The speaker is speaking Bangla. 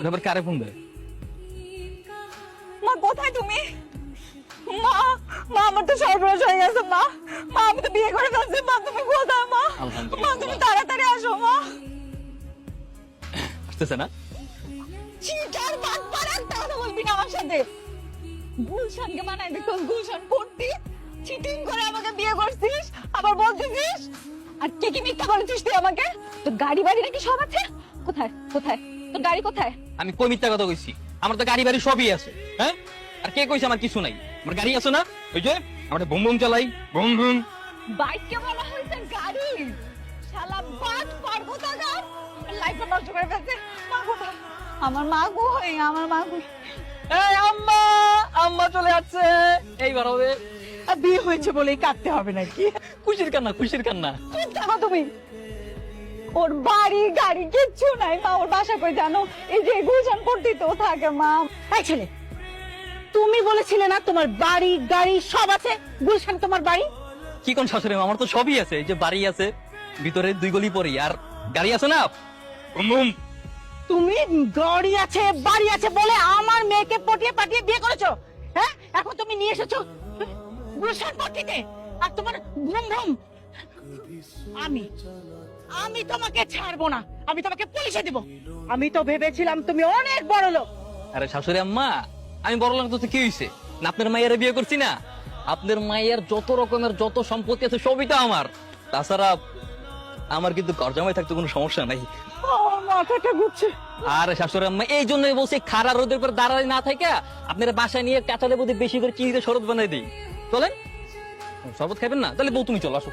আবার কারে ফোন দেয়? মা কোথায় তুমি? মা মা আমার তো সর্বনাশ হয়ে গেছে মা। মা আমি তো বিয়ে করে ফেলছি। মা তুমি কোথায় মা? মা তুমি তাড়াতাড়ি আসো মা। আসতেছে না? চিটার বাটপার একটা কথা বলবি না আমার সাথে। গুলশানকে বানাই দেখছিস, গুলশান করতি চিটিং করে আমাকে বিয়ে করছিস, আবার বলতেছিস আর কে কি মিথ্যা বলেছিস তুই আমাকে? তোর গাড়ি বাড়ি নাকি সব আছে? কোথায় কোথায় তোর গাড়ি কোথায়? আমি কই মিথ্যা কথা কইছি? আমার তো গাড়ি বাড়ি সবই আছে। হ্যাঁ, আর কে কইছে আমার কিছু নাই? আমার গাড়ি আছে না? ওই যে আমরা বুম বুম চালাই, বুম বুম। বাইককে বলা হয়েছে গাড়ি। শালা বাট পার কোথাকার লাইফ নষ্ট করে ফেলছে। মা কোথায়? আমার মা কই? আমার মা কই? এই আম্মা, আম্মা চলে যাচ্ছে। এইবার হবে। আর বিয়ে হয়েছে বলেই কাটতে হবে নাকি? খুশির কান্না, খুশির কান্না। চুপ থাকো তুমি। ওর বাড়ি গাড়ি কিচ্ছু নাই মা। ওর বাসা কই জানো? এই যে গুলশান পড়তি তো থাকে মা। এই ছেলে, তুমি বলেছিলে না তোমার বাড়ি গাড়ি সব আছে? গুলশান তোমার বাড়ি? কি কোন শাশুড়ি মা, আমার তো সবই আছে। এই যে বাড়ি আছে, ভিতরে 2 গলি পরি, আর গাড়ি আছে না, বুম বুম। তুমি গাড়ি আছে বাড়ি আছে বলে আমার মেয়েকে পটিয়ে পাঠিয়ে বিয়ে করেছো। হ্যাঁ, এখন তুমি নিয়ে এসেছো গুলশান পট্টিতে আর তোমার ঘুম ঘুম। আমি আমি তোমাকে ছাড়বো না। আমি তোমাকে পুলিশে দিব। আমি তো ভেবেছিলাম তুমি অনেক বড় লোক। আরে শাশুড়ি আম্মা, আমি বড় লোক তো কি হইছে? না আপনার মায়ের বিয়ে করছি না? আপনার মায়ের যত রকমের যত সম্পত্তি আছে সবই তো আমার। তাছাড়া আমার কিন্তু ঘর জামাই থাকতে কোনো সমস্যা নাই। আমার মাথাটা ঘুরছে। আর শাশুড়ি আম্মা এই জন্যই বলছি, খাড়া রোদের উপর দাঁড়ায় না থাকে আপনার বাসায় নিয়ে কাঁচা লেবু দিয়ে বেশি করে চিনিতে শরবত বানাই দিই। চলেন, শরবত খাবেন না? তাহলে বউ তুমি চলো, আসো।